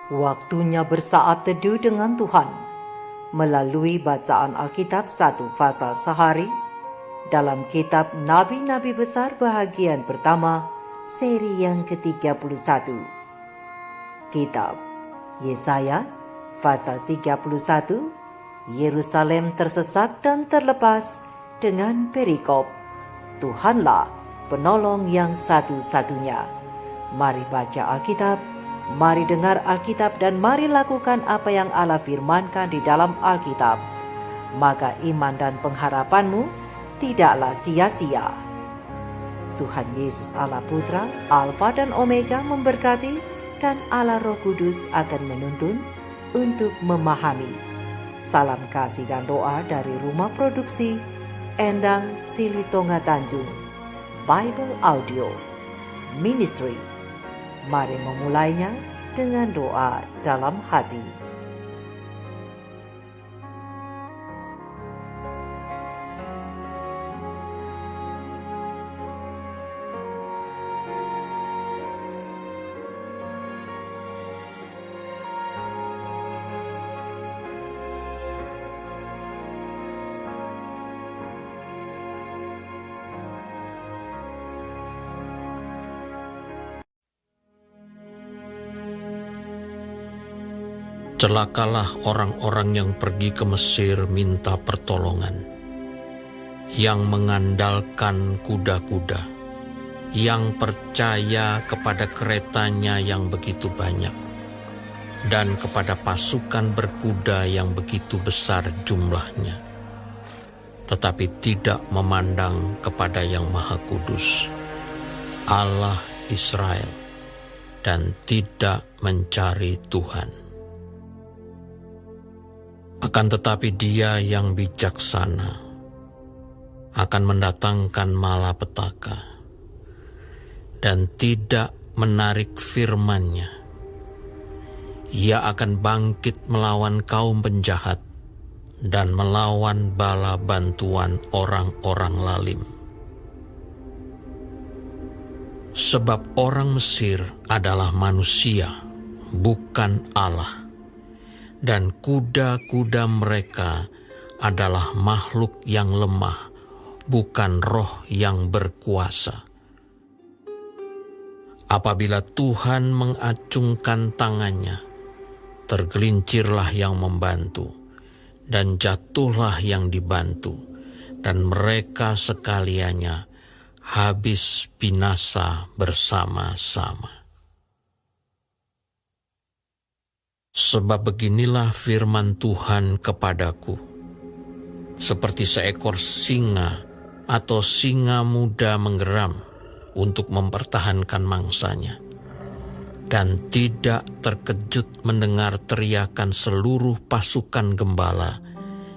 Waktunya bersaat teduh dengan Tuhan melalui bacaan Alkitab 1 pasal sehari dalam kitab Nabi-Nabi Besar bahagian pertama seri yang ke-31. Kitab Yesaya pasal 31, Yerusalem tersesat dan terlepas dengan perikop Tuhanlah penolong yang satu-satunya. Mari baca Alkitab, mari dengar Alkitab, dan mari lakukan apa yang Allah firmankan di dalam Alkitab. Maka iman dan pengharapanmu tidaklah sia-sia. Tuhan Yesus Allah Putra, Alfa dan Omega memberkati, dan Allah Roh Kudus akan menuntun untuk memahami. Salam kasih dan doa dari Rumah Produksi Endang Silitonga Tanjung Bible Audio Ministry. Mari memulainya dengan doa dalam hati. Celakalah orang-orang yang pergi ke Mesir minta pertolongan, yang mengandalkan kuda-kuda, yang percaya kepada keretanya yang begitu banyak, dan kepada pasukan berkuda yang begitu besar jumlahnya, tetapi tidak memandang kepada Yang Maha Kudus, Allah Israel, dan tidak mencari Tuhan. Akan tetapi Dia yang bijaksana akan mendatangkan malapetaka dan tidak menarik firman-Nya. Ia akan bangkit melawan kaum penjahat dan melawan bala bantuan orang-orang lalim. Sebab orang Mesir adalah manusia, bukan Allah. Dan kuda-kuda mereka adalah makhluk yang lemah, bukan roh yang berkuasa. Apabila Tuhan mengacungkan tangannya, tergelincirlah yang membantu, dan jatuhlah yang dibantu, dan mereka sekaliannya habis binasa bersama-sama. Sebab beginilah firman Tuhan kepadaku, seperti seekor singa atau singa muda menggeram untuk mempertahankan mangsanya, dan tidak terkejut mendengar teriakan seluruh pasukan gembala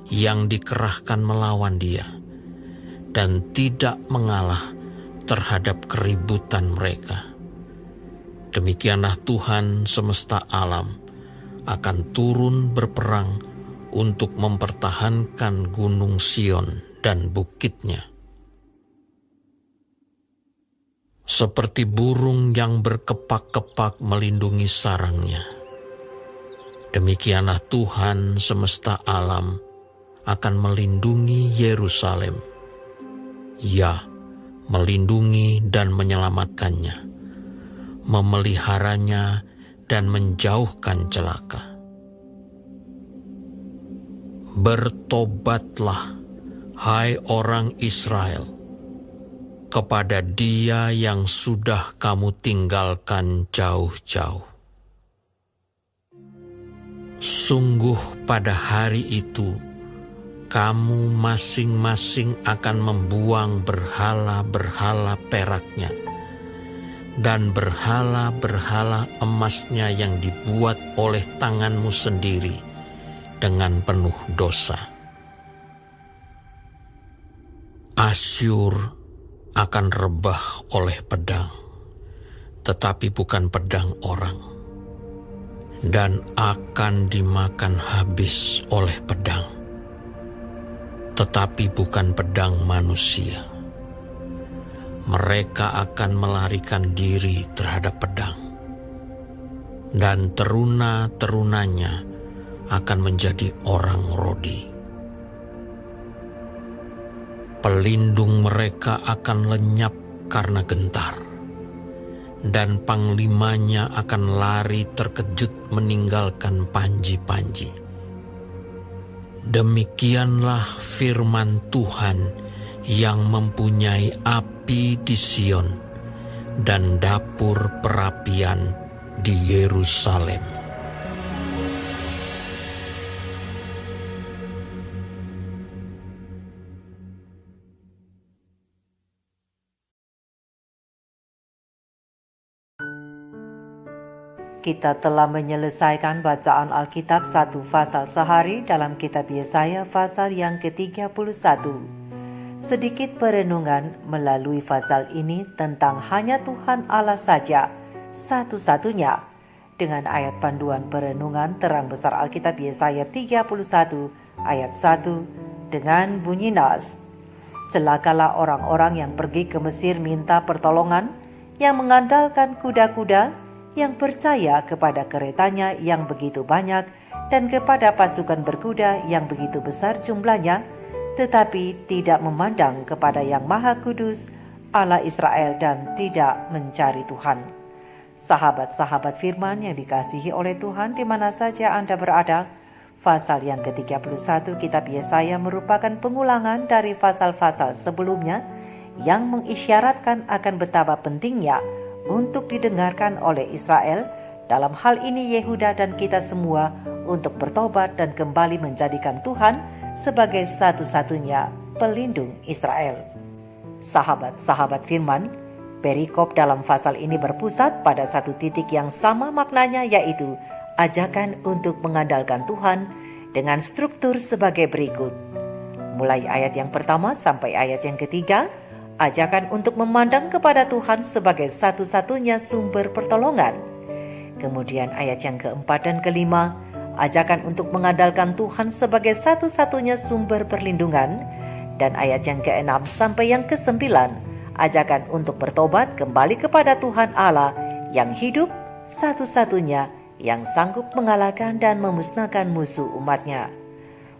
yang dikerahkan melawan dia, dan tidak mengalah terhadap keributan mereka. Demikianlah Tuhan semesta alam akan turun berperang untuk mempertahankan gunung Sion dan bukitnya. Seperti burung yang berkepak-kepak melindungi sarangnya, demikianlah Tuhan semesta alam akan melindungi Yerusalem. Ya, melindungi dan menyelamatkannya, memeliharanya dan menjauhkan celaka. Bertobatlah, hai orang Israel, kepada Dia yang sudah kamu tinggalkan jauh-jauh. Sungguh pada hari itu, kamu masing-masing akan membuang berhala-berhala peraknya, dan berhala-berhala emasnya yang dibuat oleh tanganmu sendiri dengan penuh dosa. Asyur akan rebah oleh pedang, tetapi bukan pedang orang, dan akan dimakan habis oleh pedang, tetapi bukan pedang manusia. Mereka akan melarikan diri terhadap pedang. dan teruna-terunanya akan menjadi orang Rodi. Pelindung mereka akan lenyap karena gentar, dan panglimanya akan lari terkejut meninggalkan panji-panji. Demikianlah firman Tuhan yang mempunyai api di Sion dan dapur perapian di Yerusalem. Kita telah menyelesaikan bacaan Alkitab satu pasal sehari dalam kitab Yesaya pasal yang ke-31. Sedikit perenungan melalui pasal ini tentang hanya Tuhan Allah saja, satu-satunya. Dengan ayat panduan perenungan terang besar Alkitab Yesaya 31 ayat 1 dengan bunyi nas. Celakalah orang-orang yang pergi ke Mesir minta pertolongan, yang mengandalkan kuda-kuda, yang percaya kepada keretanya yang begitu banyak dan kepada pasukan berkuda yang begitu besar jumlahnya, tetapi tidak memandang kepada Yang Maha Kudus, Allah Israel, dan tidak mencari Tuhan. Sahabat-sahabat firman yang dikasihi oleh Tuhan di mana saja Anda berada, pasal yang ke-31 kitab Yesaya merupakan pengulangan dari pasal-pasal sebelumnya yang mengisyaratkan akan betapa pentingnya untuk didengarkan oleh Israel, dalam hal ini Yehuda dan kita semua, untuk bertobat dan kembali menjadikan Tuhan sebagai satu-satunya pelindung Israel. Sahabat-sahabat firman, perikop dalam pasal ini berpusat pada satu titik yang sama maknanya, yaitu ajakan untuk mengandalkan Tuhan dengan struktur sebagai berikut. Mulai ayat yang pertama sampai ayat yang ketiga, ajakan untuk memandang kepada Tuhan sebagai satu-satunya sumber pertolongan. Kemudian ayat yang keempat dan kelima, ajakan untuk mengandalkan Tuhan sebagai satu-satunya sumber perlindungan. Dan ayat yang keenam sampai yang kesembilan, ajakan untuk bertobat kembali kepada Tuhan Allah yang hidup, satu-satunya yang sanggup mengalahkan dan memusnahkan musuh umatnya.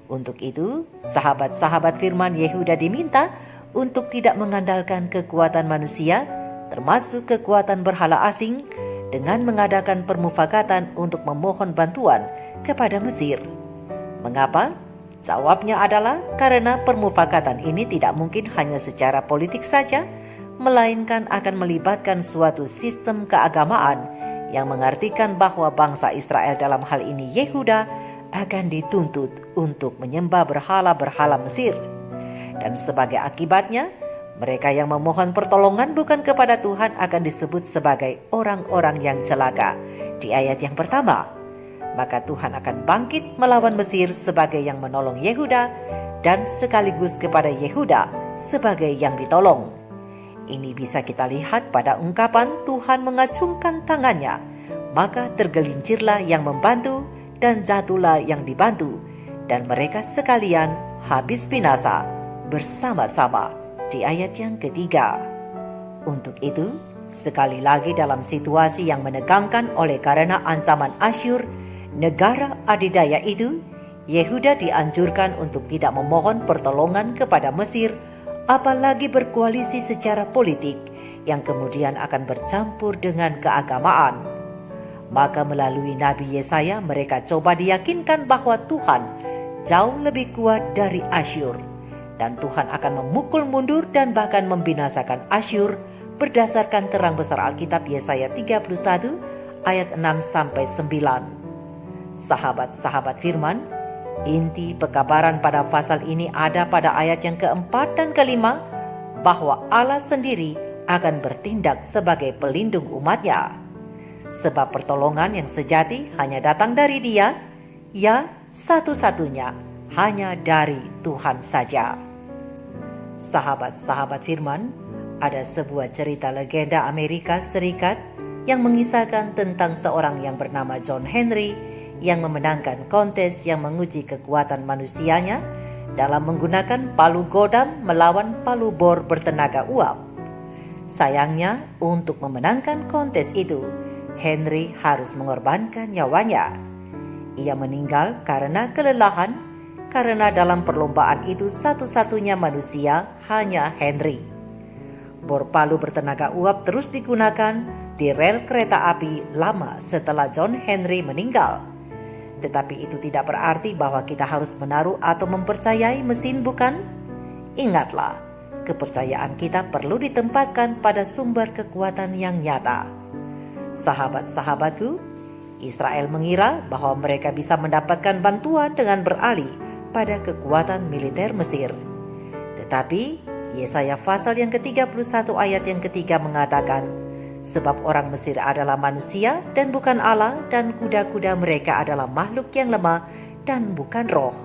Untuk itu, sahabat-sahabat firman Yehuda diminta untuk tidak mengandalkan kekuatan manusia, termasuk kekuatan berhala asing, dengan mengadakan permufakatan untuk memohon bantuan kepada Mesir. Mengapa? Jawabnya adalah karena permufakatan ini tidak mungkin hanya secara politik saja, melainkan akan melibatkan suatu sistem keagamaan yang mengartikan bahwa bangsa Israel, dalam hal ini Yehuda, akan dituntut untuk menyembah berhala-berhala Mesir. Dan sebagai akibatnya, mereka yang memohon pertolongan bukan kepada Tuhan akan disebut sebagai orang-orang yang celaka di ayat yang pertama. Maka Tuhan akan bangkit melawan Mesir sebagai yang menolong Yehuda, dan sekaligus kepada Yehuda sebagai yang ditolong. Ini bisa kita lihat pada ungkapan Tuhan mengacungkan tangannya, maka tergelincirlah yang membantu dan jatuhlah yang dibantu, dan mereka sekalian habis binasa bersama-sama di ayat yang ketiga. Untuk itu, sekali lagi dalam situasi yang menegangkan oleh karena ancaman Asyur, negara adidaya itu, Yehuda dianjurkan untuk tidak memohon pertolongan kepada Mesir, apalagi berkoalisi secara politik yang kemudian akan bercampur dengan keagamaan. Maka melalui Nabi Yesaya mereka coba diyakinkan bahwa Tuhan jauh lebih kuat dari Asyur, dan Tuhan akan memukul mundur dan bahkan membinasakan Asyur berdasarkan terang besar Alkitab Yesaya 31 ayat 6-9. Sahabat-sahabat firman, inti pekabaran pada pasal ini ada pada ayat yang keempat dan kelima, bahwa Allah sendiri akan bertindak sebagai pelindung umatnya. Sebab pertolongan yang sejati hanya datang dari Dia, ya satu-satunya, hanya dari Tuhan saja. Sahabat-sahabat firman, ada sebuah cerita legenda Amerika Serikat yang mengisahkan tentang seorang yang bernama John Henry yang memenangkan kontes yang menguji kekuatan manusianya dalam menggunakan palu godam melawan palu bor bertenaga uap. Sayangnya, untuk memenangkan kontes itu, Henry harus mengorbankan nyawanya. Ia meninggal karena kelelahan, karena dalam perlombaan itu satu-satunya manusia hanya Henry. Bor palu bertenaga uap terus digunakan di rel kereta api lama setelah John Henry meninggal. Tetapi itu tidak berarti bahwa kita harus menaruh atau mempercayai mesin, bukan? Ingatlah, kepercayaan kita perlu ditempatkan pada sumber kekuatan yang nyata. Sahabat-sahabatku, Israel mengira bahwa mereka bisa mendapatkan bantuan dengan beralih pada kekuatan militer Mesir. Tetapi Yesaya pasal yang ke-31 ayat yang ketiga mengatakan, sebab orang Mesir adalah manusia dan bukan Allah, dan kuda-kuda mereka adalah makhluk yang lemah dan bukan roh.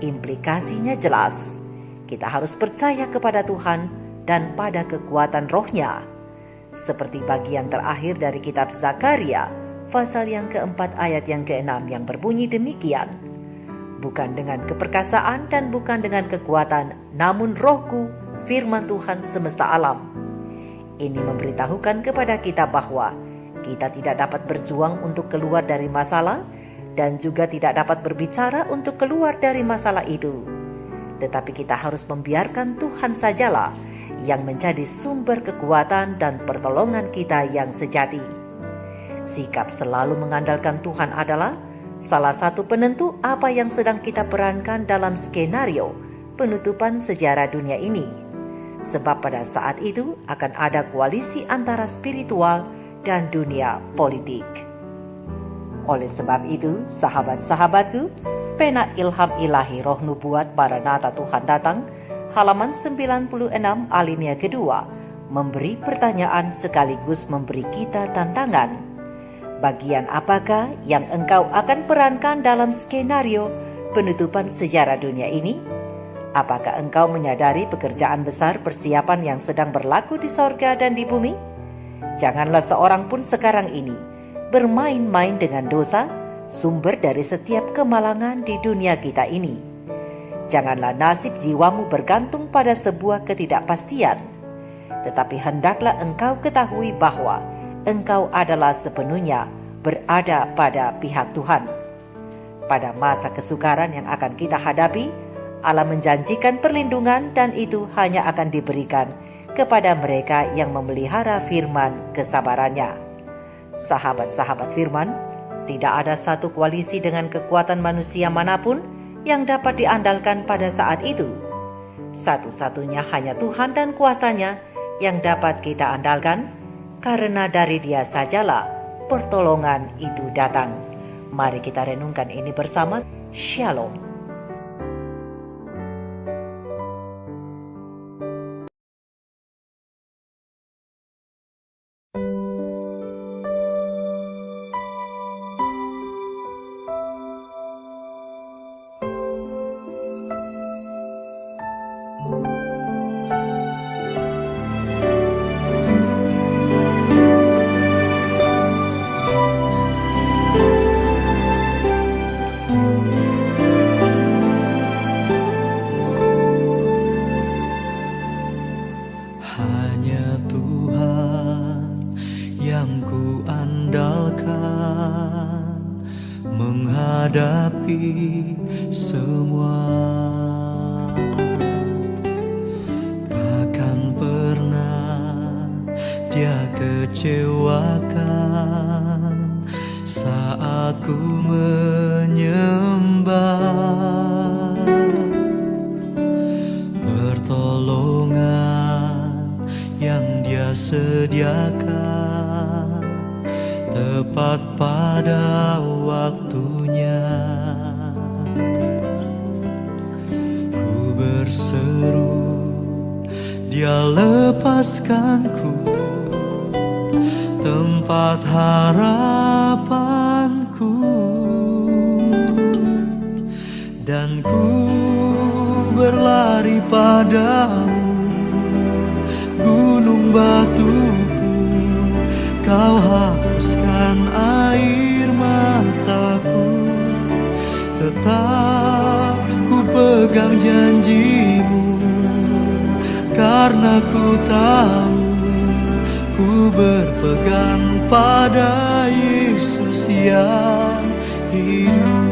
Implikasinya jelas, kita harus percaya kepada Tuhan dan pada kekuatan rohnya. Seperti bagian terakhir dari kitab Zakaria, pasal yang keempat ayat yang keenam yang berbunyi demikian, bukan dengan keperkasaan dan bukan dengan kekuatan, namun rohku, firman Tuhan semesta alam. Ini memberitahukan kepada kita bahwa kita tidak dapat berjuang untuk keluar dari masalah dan juga tidak dapat berbicara untuk keluar dari masalah itu. Tetapi kita harus membiarkan Tuhan sajalah yang menjadi sumber kekuatan dan pertolongan kita yang sejati. Sikap selalu mengandalkan Tuhan adalah salah satu penentu apa yang sedang kita perankan dalam skenario penutupan sejarah dunia ini. Sebab pada saat itu akan ada koalisi antara spiritual dan dunia politik. Oleh sebab itu, sahabat-sahabatku, pena ilham ilahi roh nubuat Maranatha Tuhan datang, halaman 96 alinea kedua, memberi pertanyaan sekaligus memberi kita tantangan. Bagian apakah yang engkau akan perankan dalam skenario penutupan sejarah dunia ini? Apakah engkau menyadari pekerjaan besar persiapan yang sedang berlaku di sorga dan di bumi? Janganlah seorang pun sekarang ini bermain-main dengan dosa, sumber dari setiap kemalangan di dunia kita ini. Janganlah nasib jiwamu bergantung pada sebuah ketidakpastian, tetapi hendaklah engkau ketahui bahwa engkau adalah sepenuhnya berada pada pihak Tuhan. Pada masa kesukaran yang akan kita hadapi, Allah menjanjikan perlindungan dan itu hanya akan diberikan kepada mereka yang memelihara firman kesabarannya. Sahabat-sahabat firman, tidak ada satu koalisi dengan kekuatan manusia manapun yang dapat diandalkan pada saat itu. Satu-satunya hanya Tuhan dan kuasanya yang dapat kita andalkan, karena dari Dia sajalah pertolongan itu datang. Mari kita renungkan ini bersama. Shalom. Hanya Tuhan yang ku andalkan menghadapi semua. Takkan pernah Dia kecewakan saat ku menyembah. Pertolongan yang Dia sediakan tepat pada waktunya. Ku berseru, Dia lepaskanku, tempat harapanku, dan ku berlari padamu. Gunung batuku, Kau hapuskan air mataku. Tetap ku pegang janji-Mu, karena ku tahu ku berpegang pada Yesus yang hidup.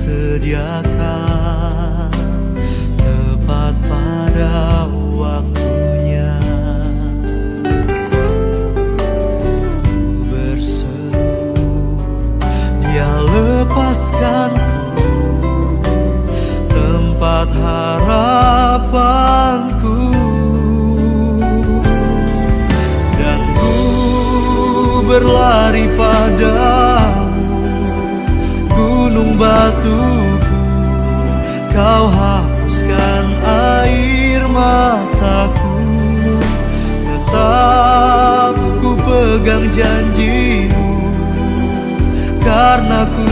Sediakan tepat pada waktunya. Ku berseru, Dia lepaskanku tempat harapanku, dan ku berlari padamu, gunung batuku. Kau hapuskan air mataku, tetap ku pegang janjimu, karena ku